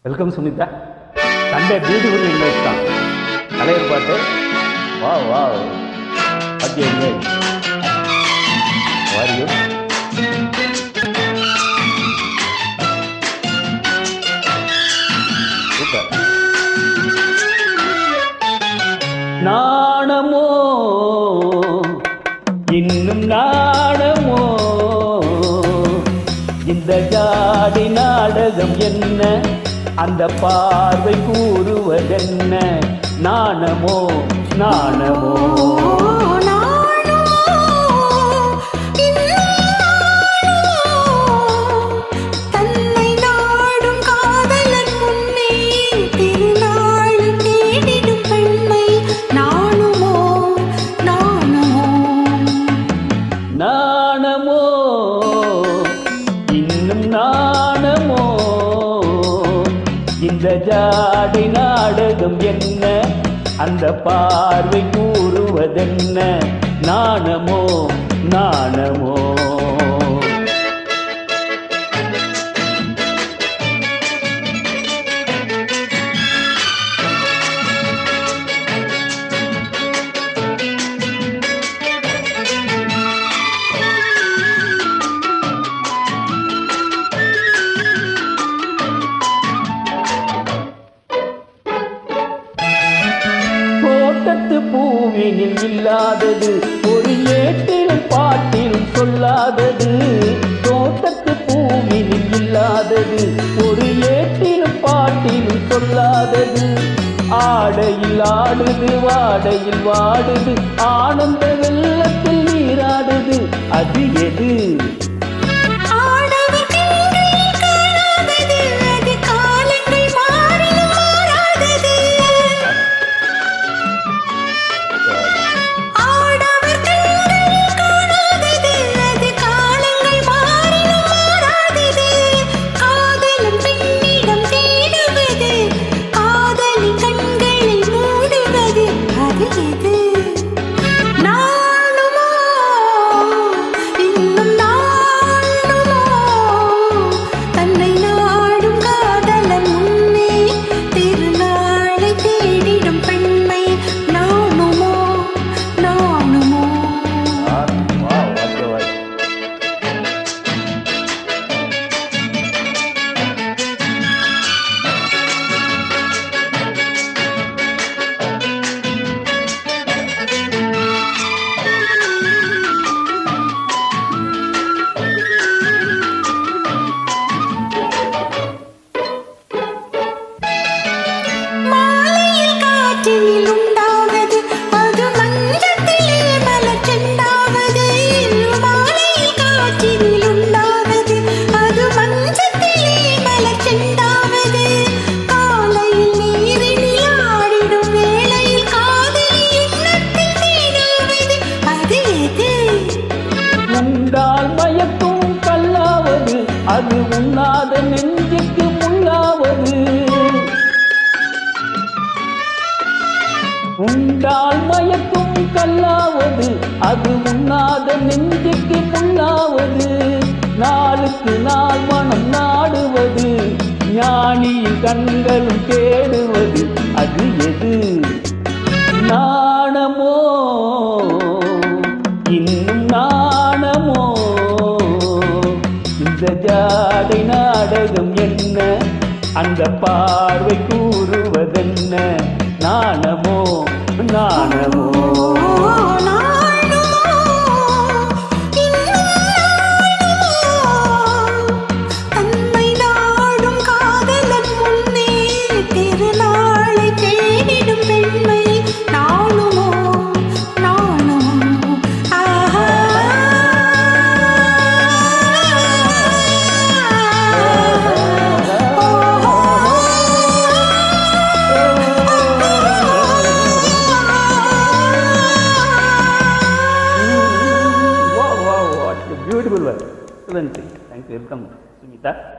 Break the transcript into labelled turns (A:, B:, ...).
A: Welcome Sumitha. Sunday beautiful invite தான். கலையர் பாட்டு வா வா பாட்டி என்ஜாய் வாரியோ. சூப்பர். நாணமோ இன்னும் நாணமோ இந்த ஜாடி நாடகம் என்ன, அந்த பார்வை கூறுவதென்ன, நாணமோ நாணமோ நாணமோ இன்னும் நாணமோ இந்த ஜாடை நாடகம் என்ன, அந்த பார்வை கூறுவதென்ன, நாணமோ நாணமோ. பூவினில் இல்லாதது ஒரு ஏட்டிலும் பாட்டிலும் சொல்லாதது, தோட்டத்து பூவினில் இல்லாதது ஒரு ஏட்டிலும் பாட்டிலும் சொல்லாதது, ஆடையில் ஆடுது வாடையில் வாடுது, ஆனந்த வெள்ளத்தில் நீராடுது, அது எது? உண்டால் மயக்கும் கல்லாவது, அது உண்ணாத நெஞ்சுக்கு முள்ளாவது, உண்டால் மயக்கும் கல்லாவது, அது உண்ணாத நெஞ்சுக்கு முள்ளாவது, நாளுக்கு நாள் மனம் நாடுவது, ஞானியின் கண்களும் தேடுவது, அது எது? நாணமோ இன்னும் நாணமோ இந்த ஜாடை நாடகம் என்ன, அந்த பார்வை கூறுவதென்ன, நாணமோ நாணமோ. Beautiful work. Thank you. Welcome, Sumita.